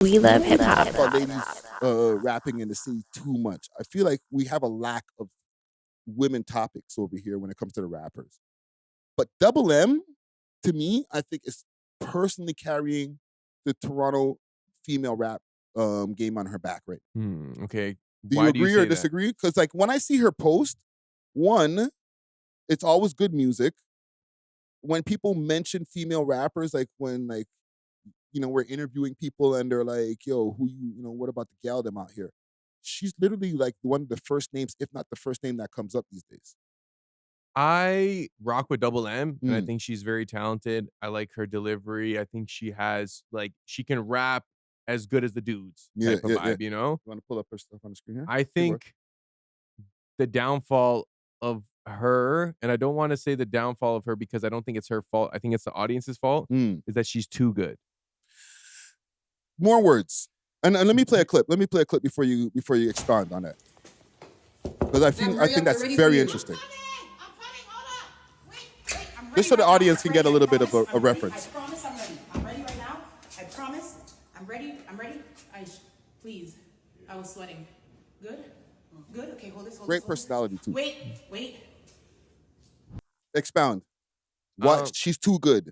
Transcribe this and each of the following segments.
We love hip hop. About ladies rapping in the city too much. I feel like we have a lack of women topics over here when it comes to the rappers. But Double M, to me, I think is personally carrying the Toronto female rap game on her back right now. Okay. Do you Why agree say or that? disagree? Because like when I see her post, one, it's always good music. When people mention female rappers, like when like we're interviewing people and they're like, "Yo, who what about the Gamdom out here?" She's literally like one of the first names, if not the first name that comes up these days. I rock with Double M, and I Mm. think she's very talented. I like her delivery. I think she has she can rap as good as the dudes Yeah, type of yeah, vibe, yeah. you know? You want to pull up her stuff on the screen here? I Say more. think the downfall of her, and I don't want to say the downfall of her because I don't think it's her fault. I think it's the audience's fault, is that she's too good. More words. And let me play a clip. Let me play a clip before you expound on that. Because I think that's very interesting. Just so the audience can get a little bit of a reference. I promise I'm ready. I'm ready right now. I promise. I'm ready. Please. I was sweating. Good? Good? Okay, hold this. Great personality too. Wait. Expound. What? She's too good.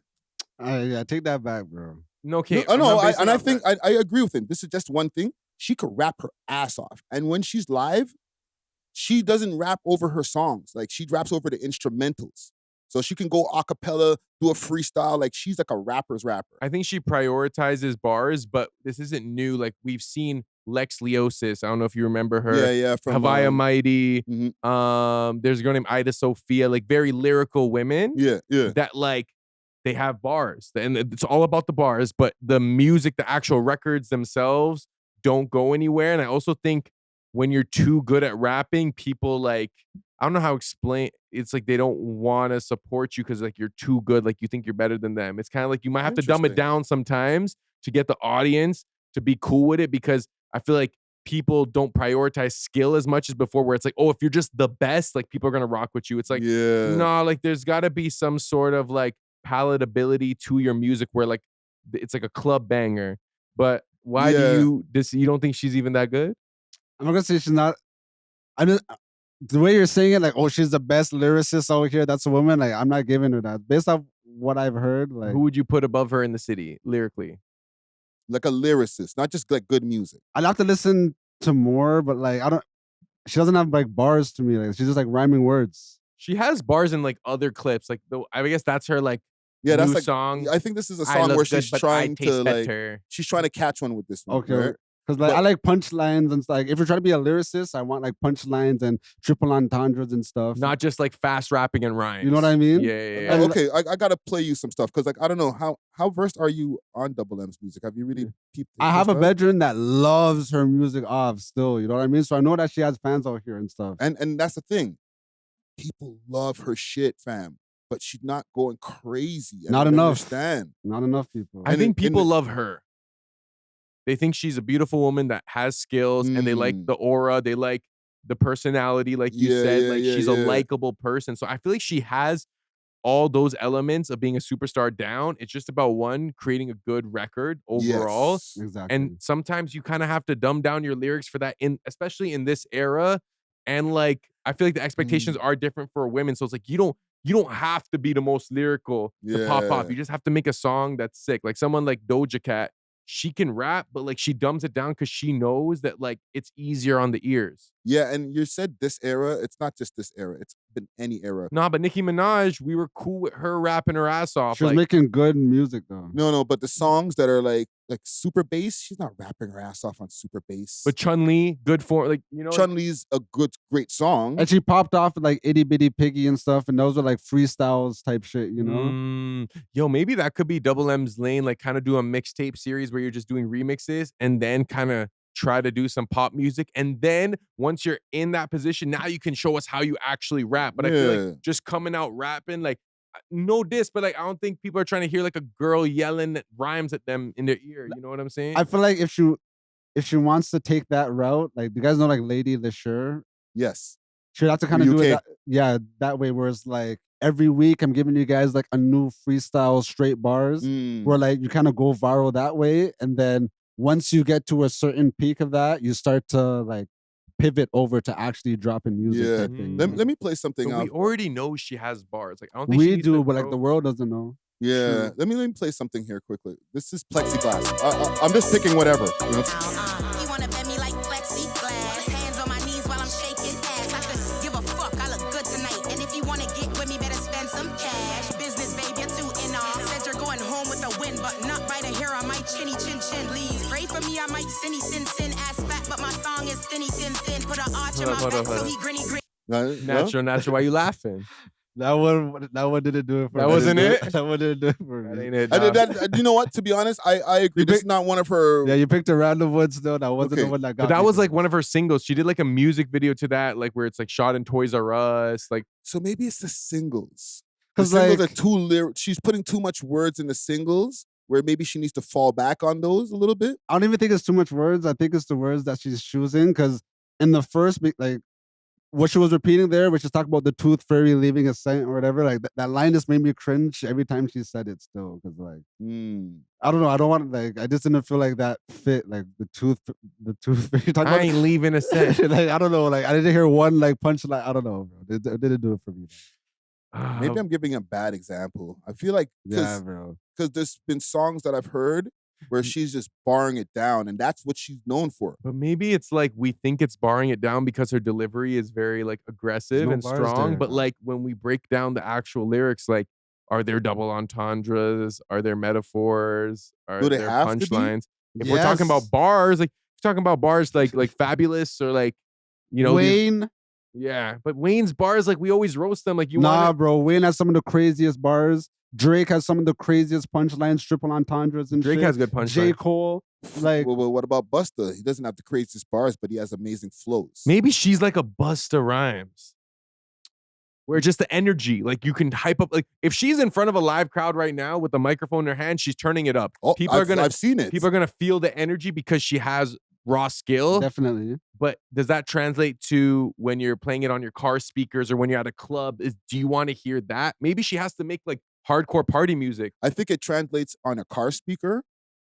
I take that back, bro. No, okay. I think I agree with him. This is just one thing. She could rap her ass off. And when she's live, she doesn't rap over her songs. Like she raps over the instrumentals. So she can go a cappella, do a freestyle. Like she's like a rapper's rapper. I think she prioritizes bars, but this isn't new. Like we've seen Lex Leosis. I don't know if you remember her. Yeah, from Havaya Mighty. mhm. There's a girl named Ida Sophia. Like very lyrical women. Yeah. That like they have bars, and it's all about the bars. But the music, the actual records themselves, don't go anywhere. And I also think when you're too good at rapping, people like, I don't know how to explain. It's like they don't want to support you because like you're too good. Like you think you're better than them. It's kind of like you might have to dumb it down sometimes to get the audience to be cool with it, because I feel like people don't prioritize skill as much as before, where it's like, oh, if you're just the best, like people are gonna rock with you. It's like, no, like there's got to be some sort of like palatability to your music where like it's like a club banger. But why do you don't think she's even that good? I'm not gonna say she's not. The way you're saying it, like, oh, she's the best lyricist out here. That's a woman. Like, I'm not giving her that. Based off what I've heard, like, who would you put above her in the city lyrically? Like a lyricist, not just like good music. I'd have to listen to more, but like, she doesn't have like bars to me. Like, she's just like rhyming words. She has bars in like other clips. Like, I guess that's her like that's new like song. I think this is a song where she's trying to like she's trying to catch one with this one. Okay. Right? Because like I like punchlines and like if you're trying to be a lyricist, I want like punchlines and triple entendres and stuff. Not just like fast rapping and rhymes. You know what I mean? Yeah. Oh, okay, I gotta play you some stuff because like I don't know how versed are you on Double M's music? Have you really peeped? I have a bedroom that loves her music off still. You know what I mean? So I know that she has fans out here and stuff. And that's the thing. People love her shit, fam. But she's not going crazy. Not enough. Understand? Not enough people. I think people love her. They think she's a beautiful woman that has skills and they like the aura. They like the personality, like you said. Like she's a likable person. So I feel like she has all those elements of being a superstar down. It's just about creating a good record overall. Yes, exactly. And sometimes you kind of have to dumb down your lyrics for that, especially in this era. And like I feel like the expectations are different for women. So it's like you don't have to be the most lyrical to pop off. You just have to make a song that's sick. Like someone like Doja Cat, she can rap, but like she dumbs it down because she knows that like it's easier on the ears. Yeah, and you said this era. It's not just this era. It's been any era. Nah, but Nicki Minaj, we were cool with her rapping her ass off. She was making good music though. No, but the songs that are like super bass, she's not rapping her ass off on super bass. But Chun-Li, good for like, you know. Chun-Li's a great song. And she popped off with like Itty Bitty Piggy and stuff, and those were like freestyles type shit, you know? Yo, maybe that could be Double M's lane, like kind of do a mixtape series where you're just doing remixes and then kind of try to do some pop music. And then once you're in that position, now you can show us how you actually rap. But I feel like just coming out rapping, like, no diss, but like I don't think people are trying to hear like a girl yelling rhymes at them in their ear. You know what I'm saying? I feel like if she wants to take that route, like you guys know like Lady LeSure? Yes. She'd have to kind of do it that way, where it's like every week I'm giving you guys like a new freestyle straight bars where like you kind of go viral that way, and then once you get to a certain peak of that, you start to like pivot over to actually dropping music Yeah. type thing. Let me play something But out. we already know she has bars. Like I don't think she We needs do, to but like the throw- world doesn't know. Yeah, let me play something here quickly. This is Plexiglass. I'm just picking whatever. You know? You wanna bet me like plexiglass? Hands on my knees while I'm shaking ass. I could give a fuck, I look good tonight. And if you wanna get with me, better spend some cash. Business, babe, you're too in off. Said you're going home with a win, but not by the hair on my chinny chin chin. Please pray for me, I might sinny sin sin. Ass fat, but my thong is thinny thin thin. Put an arch in my back so he grinny grin. Natural. Why you laughing? That one didn't do it for me. That wasn't it? That one didn't do it for That me. ain't it. I did dog. that. You know what? To be honest, I agree. This is not one of her. Yeah, you picked a random one still. That wasn't Okay. the one that got But that me. was like one of her singles. She did like a music video to that, like where it's like shot in Toys R Us. Like So maybe it's the singles. The 'Cause, singles like- are too she's putting too much words in the singles, where maybe she needs to fall back on those a little bit. I don't even think it's too much words. I think it's the words that she's choosing. Because in the first, like, what she was repeating there, which is talking about the tooth fairy leaving a scent or whatever, like that line just made me cringe every time she said it still. Because like, I don't know. I don't want like, I just didn't feel like that fit. Like the tooth fairy. Talking I about, ain't leaving a set. like, I don't know. Like I didn't hear one like punchline. I don't know, bro. It didn't do it for me. Maybe I'm giving a bad example. I feel like Yeah, bro. because there's been songs that I've heard where she's just barring it down, and that's what she's known for. But maybe it's like we think it's barring it down because her delivery is very like aggressive no and bars strong. there, But bro. like when we break down the actual lyrics, like are there double entendres? Are there metaphors? Are Do they there have to be? punchlines? If we're talking about Yes. bars, like if we're talking about bars like Fabulous or like you know these- Wayne. yeah. But Wayne's bars, like we always roast them. Like you Nah, want bro. Wayne has some of the craziest bars. Drake has some of the craziest punchlines, triple entendres, and Drake shit. has good J. punchlines. Cole, like, Well, what about Busta? He doesn't have the craziest bars, but he has amazing flows. Maybe she's like a Busta Rhymes. Where just the energy, like you can hype up, like if she's in front of a live crowd right now with the microphone in her hand, she's turning it up. Oh, I've seen it. People are gonna feel the energy because she has raw skill. definitely. But does that translate to when you're playing it on your car speakers or when you're at a club? Do you want to hear that? Maybe she has to make like hardcore party music. I think it translates on a car speaker,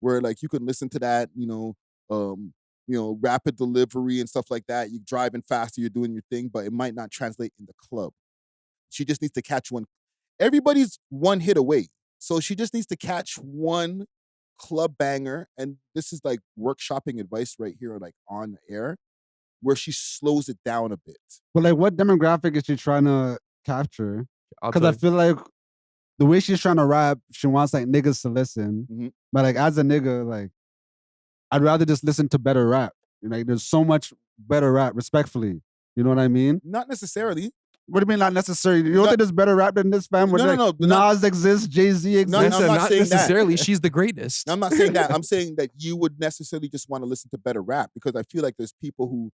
where like you can listen to that, rapid delivery and stuff like that. You're driving faster, you're doing your thing, but it might not translate in the club. She just needs to catch one. Everybody's one hit away, so she just needs to catch one club banger. And this is like workshopping advice right here, like on air, where she slows it down a bit. But like, what demographic is she trying to capture? I'll Because tell I you. feel like the way she's trying to rap, she wants like niggas to listen. Mhm. But like, as a nigga, like, I'd rather just listen to better rap. Like, there's so much better rap, respectfully. You know what I mean? Not necessarily. What do you mean, not necessary? You don't think there's better rap than this, fam? Where No, like, no, no, Nas exists, Jay-Z exists. No, I'm Listen, not not saying that. necessarily. She's the greatest. I'm not saying that. I'm saying that you would necessarily just want to listen to better rap, because I feel like there's people who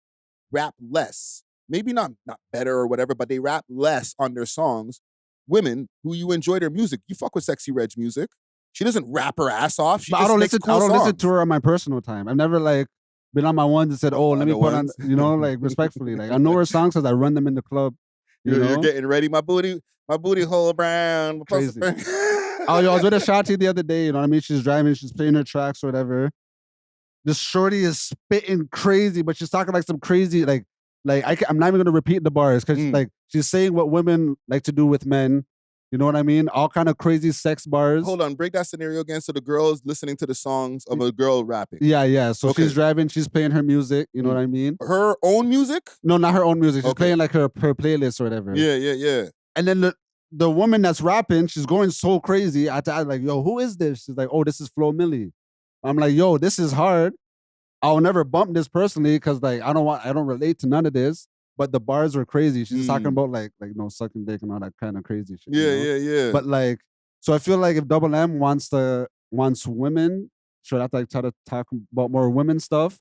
rap less, maybe not better or whatever, but they rap less on their songs. Women who you enjoy their music. You fuck with Sexy Red's music. She doesn't rap her ass off. She But just I don't makes listen. cool I don't listen songs. to her on my personal time. I've never like been on my ones and said, "Oh, let On me the put on," ones? like respectfully. Like I know her songs because I run them in the club. You're know? getting ready. My booty hole brown. Crazy. I was with a Shotty the other day. You know what I mean? She's driving. She's playing her tracks or whatever. This shorty is spitting crazy, but she's talking like some crazy I'm not even gonna repeat the bars because like she's saying what women like to do with men. You know what I mean? All kind of crazy sex bars. Hold on, break that scenario again. So the girl's listening to the songs of a girl rapping. Yeah. So Okay. she's driving, she's playing her music. You know what I mean? Her own music? No, not her own music. She's Okay. playing like her playlist or whatever. Yeah. And then the woman that's rapping, she's going so crazy. I like, yo, who is this? She's like, oh, this is Flo Milli. I'm like, yo, this is hard. I'll never bump this personally because like I don't relate to none of this. But the bars were crazy. She's talking about like sucking dick and all that kind of crazy shit. you know? Yeah. But like, so I feel like if DoubleM wants women, she'll have to like try to talk about more women stuff.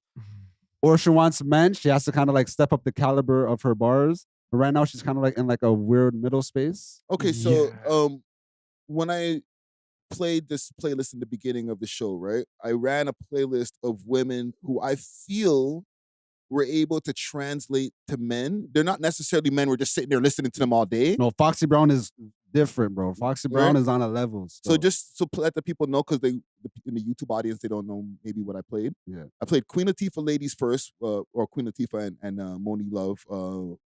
Or if she wants men, she has to kind of like step up the caliber of her bars. But right now she's kind of like in like a weird middle space. Okay, so Yeah. when I played this playlist in the beginning of the show, right? I ran a playlist of women who I feel were able to translate to men. They're not necessarily men. We're just sitting there listening to them all day. No, Foxy Brown is different, bro. Foxy Brown Right? is on a level. So just to let the people know, because in the YouTube audience they don't know maybe what I played. Yeah. I played Queen Latifah Ladies First, or Queen Latifah and Moni Love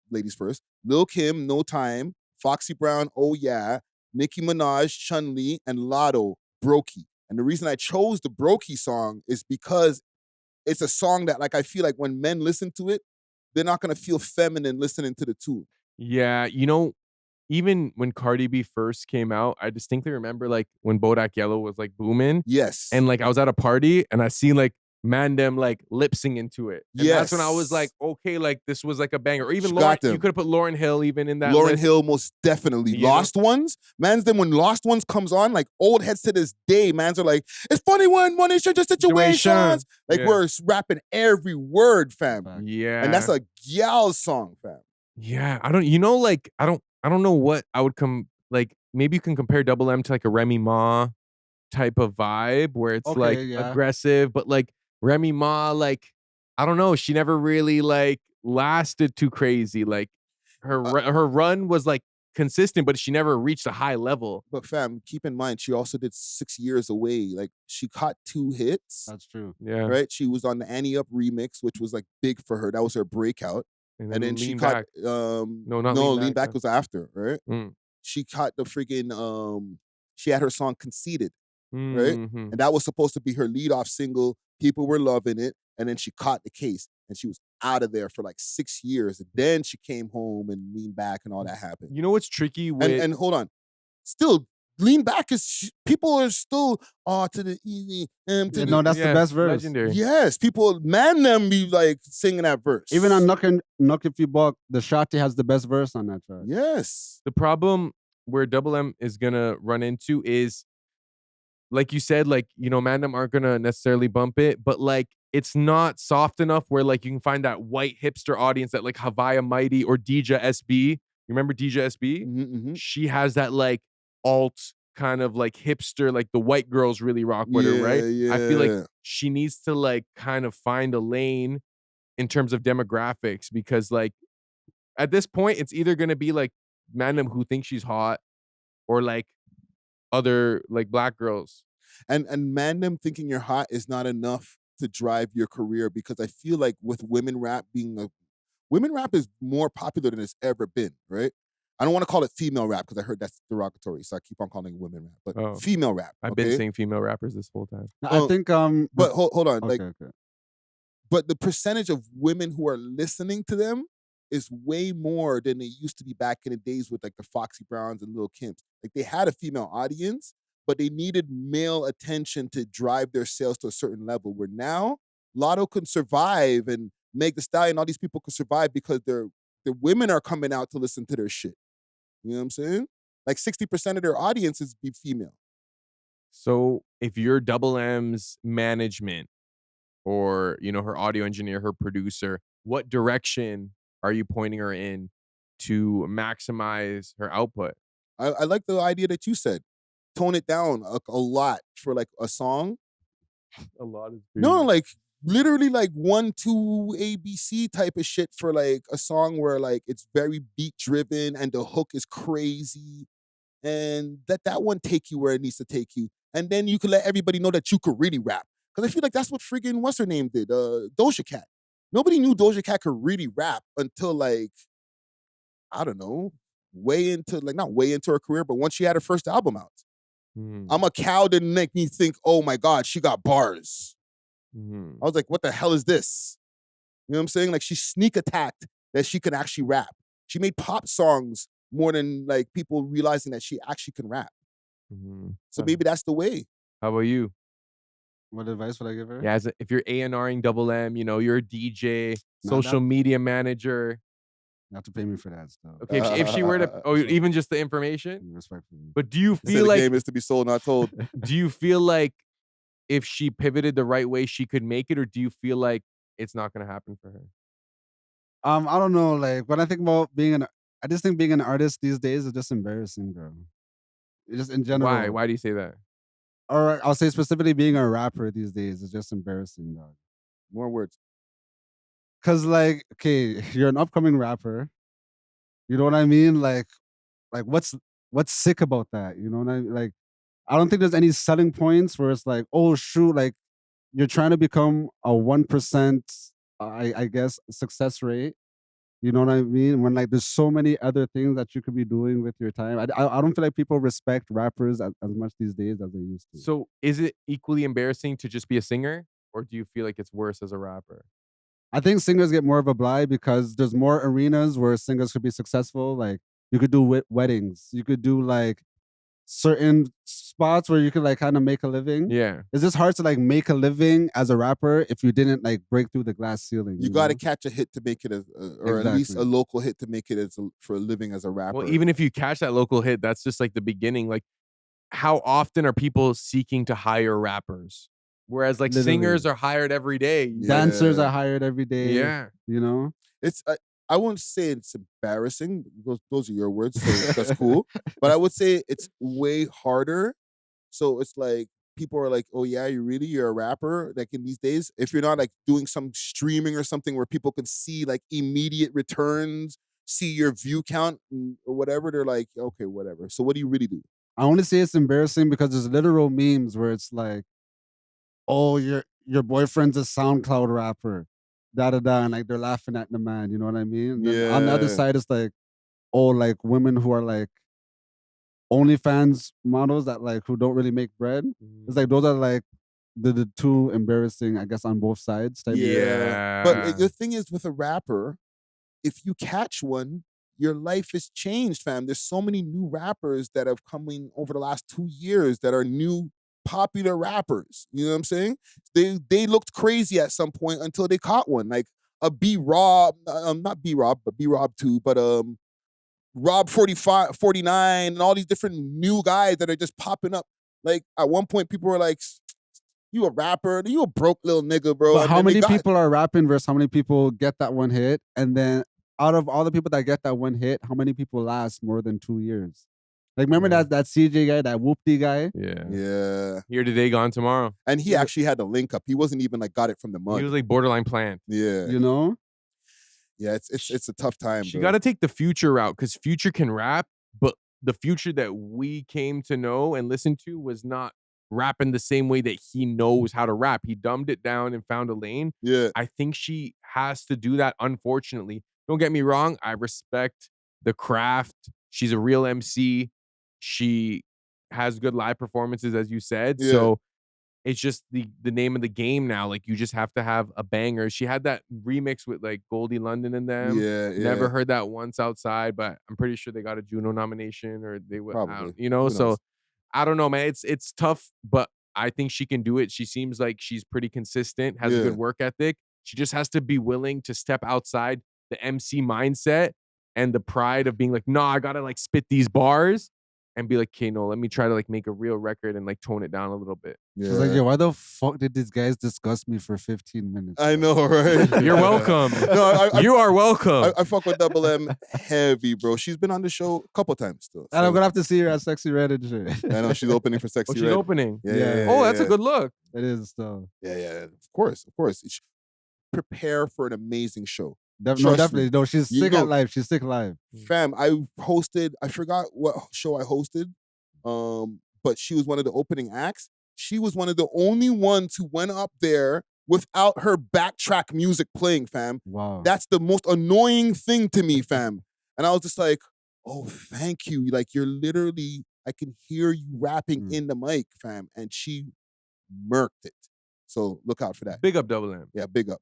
Ladies First. Lil Kim No Time, Foxy Brown Oh Yeah, Nicki Minaj Chun Li, and Lotto Brokey. And the reason I chose the Brokey song is because it's a song that like I feel like when men listen to it, they're not gonna feel feminine listening to the tune. Yeah, even when Cardi B first came out, I distinctly remember like when Bodak Yellow was like booming, Yes. and like I was at a party and I seen like Mandem like lip singing to it. And that's when I was like, okay, like this was like a banger. Or even She Lauren, got them. you could have put Lauryn Hill even in that Lauryn list. Hill most definitely. You know? Lost Ones, man's them when Lost Ones comes on, like old heads to this day, man's are like, it's funny when money changes situations. Like Yeah. we're rapping every word, fam. Yeah. And that's a gal song, fam. Yeah, I don't. Like I don't know what I would like. Maybe you can compare Double M to like a Remy Ma type of vibe where it's Okay, like yeah. aggressive, but like Remy Ma, like I don't know, she never really like lasted too crazy. Like her run was like consistent, but she never reached a high level. But fam, keep in mind, she also did 6 years away. Like she caught 2 hits. That's true. Yeah. Right? She was on the Annie Up remix, which was like big for her. That was her breakout. And then she Lean caught Back. no, Lean Back was after, right? Mm. She caught the freaking she had her song Conceited, right? Mhm. And that was supposed to be her lead-off single. People were loving it, and then she caught the case, and she was out of there for like 6 years. And then she came home and Lean Back, and all that happened. You know what's tricky with And hold on, still Lean Back is people are still to the easy to the, No, that's the best verse. Legendary. Yes, people man them be like singing that verse. Even on Knock If You Buck, the Shotty has the best verse on that track. Yes. The problem where Double M is gonna run into is, like you said, like Mandem aren't gonna necessarily bump it, but like it's not soft enough where like you can find that white hipster audience that like Havaya Mighty or DJ SB. You remember DJ SB? Mm-hmm. She has that like alt kind of like hipster, like the white girls really rock with her, right? Yeah. I feel like she needs to like kind of find a lane in terms of demographics, because like at this point it's either gonna be like Mandem who thinks she's hot, or like other like black girls. And Mandem thinking you're hot is not enough to drive your career, because I feel like with women rap women rap is more popular than it's ever been, right? I don't want to call it female rap because I heard that's derogatory, so I keep on calling it women rap. But female rap. I've been saying female rappers this whole time. I think but hold on, okay. But the percentage of women who are listening to them is way more than they used to be back in the days with like the Foxy Browns and Lil Kims. Like they had a female audience, but they needed male attention to drive their sales to a certain level, where now Lotto can survive and Meg Thee Stallion, all these people can survive because the women are coming out to listen to their shit. You know what I'm saying? Like 60% of their audience is be female. So if you're Double M's management, or her audio engineer, her producer, what direction are you pointing her in to maximize her output? I like the idea that you said. Tone it down a lot for like a song. A lot is no, like literally like 1, 2 ABC type of shit for like a song where like it's very beat driven and the hook is crazy, and that one take you where it needs to take you, and then you can let everybody know that you could really rap. Because I feel like that's what friggin' what's her name did, Doja Cat. Nobody knew Doja Cat could really rap until like, I don't know, not way into her career, but once she had her first album out. I'm a Cow didn't make me think, oh my God, she got bars. I was like, what the hell is this? You know what I'm saying? Like she sneak attacked that she could actually rap. She made pop songs more than like people realizing that she actually can rap. So maybe that's the way. How about you? What advice would I give her? Yeah, if you're A&Ring Double M, you're a DJ, social media manager. You have to pay me for that stuff. Okay, if she were to, even just the information? Respectfully. But do you feel like the game is to be sold, not told? Do you feel like if she pivoted the right way, she could make it, or do you feel like it's not going to happen for her? I don't know. Like when I think about I just think being an artist these days is just embarrassing, bro. Just in general. Why? Why do you say that? Or I'll say specifically being a rapper these days is just embarrassing, dog. More words. Cause like, okay, you're an upcoming rapper. You know what I mean? Like what's what's sick about that? You know what I mean? Like, I don't think there's any selling points where it's like, oh shoot, like you're trying to become a 1%, I guess, success rate. You know what I mean? When like there's so many other things that you could be doing with your time. I don't feel like people respect rappers as much these days as they used to. So is it equally embarrassing to just be a singer, or do you feel like it's worse as a rapper? I think singers get more of a blind because there's more arenas where singers could be successful. Like you could do weddings, you could do like certain spots where you could like kind of make a living. Yeah. It's just hard to like make a living as a rapper if you didn't like break through the glass ceiling. You got to know? catch a hit to make it, or at least a Exactly. local hit to make it for a living as a rapper. Well, even if you catch that local hit, that's just like the beginning. Like, how often are people seeking to hire rappers? Whereas like Literally. singers are hired every day. Dancers Yeah. are hired every day. Yeah. You know? It's I wouldn't say it's embarrassing. Those are your words, so that's cool. But I would say it's way harder. So it's like people are like, "Oh yeah, you're a rapper." Like in these days, if you're not like doing some streaming or something where people can see like immediate returns, see your view count or whatever, they're like, "Okay, whatever." So what do you really do? I only say it's embarrassing because there's literal memes where it's like, oh, your boyfriend's a SoundCloud rapper, da da da, and like they're laughing at the man. You know what I mean? And then on the other Yeah. side, it's like, oh, like women who are like OnlyFans models that like who don't really make bread. It's like those are like the two embarrassing, I guess, on both sides. Type Yeah. But the thing is with a rapper, if you catch one, your life is changed, fam. There's so many new rappers that have come in over the last 2 years that are new popular rappers. You know what I'm saying? They looked crazy at some point until they caught one. Like a B Rob, not B Rob, but B Rob too, but Rob 45, 49, and all these different new guys that are just popping up. Like at one point, people were like, "You a rapper? You a broke little nigga, bro." But And how then they many got- people are rapping versus how many people get that one hit? And then out of all the people that get that one hit, how many people last more than 2 years? Like remember Yeah. that CJ guy, that Whoopty guy? Yeah. Yeah. Here today, gone tomorrow. And he actually had the link up. He wasn't even like got it from the mud. He was like borderline planned. Yeah. You know? Yeah, it's a tough time, She bro. got to take the Future route because Future can rap, but the Future that we came to know and listen to was not rapping the same way that he knows how to rap. He dumbed it down and found a lane. Yeah. I think she has to do that, unfortunately. Don't get me wrong. I respect the craft. She's a real MC. She has good live performances, as you said. Yeah. So it's just the name of the game now. Like, you just have to have a banger. She had that remix with like Goldie London and them. Yeah, Never yeah. heard that once outside, but I'm pretty sure they got a Juno nomination or they would, Probably. you know. Who So knows? I don't know, man. It's tough, but I think she can do it. She seems like she's pretty consistent, has a Yeah. good work ethic. She just has to be willing to step outside the MC mindset and the pride of being like, nah, I gotta like spit these bars and be like, okay, no, let me try to like make a real record and like tone it down a little bit. Yeah. She's like, yo, why the fuck did these guys discuss me for 15 minutes? I know, right? You're welcome. No, I You are welcome. I fuck with DoubleM heavy, bro. She's been on the show a couple times still. And I'm so- gonna have to see her at Sexy Red and shit. I know she's opening for Sexy Oh, she's Red. opening. Yeah. Oh, that's a yeah. good look. It is still. Yeah. Of course. Prepare for an amazing show. No, Trust definitely. me. No, she's You sick know- at live. She's sick live. Fam, I forgot what show I hosted. But she was one of the opening acts. She was one of the only ones who went up there without her backtrack music playing, fam. Wow. That's the most annoying thing to me, fam. And I was just like, oh, thank you. Like, you're literally, I can hear you rapping in the mic, fam. And she murked it. So look out for that. Big up DoubleM. Yeah, big up.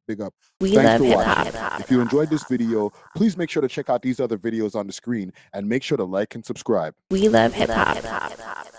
We Thanks love for hip watching. hop. If you enjoyed this video, please make sure to check out these other videos on the screen and make sure to like and subscribe. We love hip hop.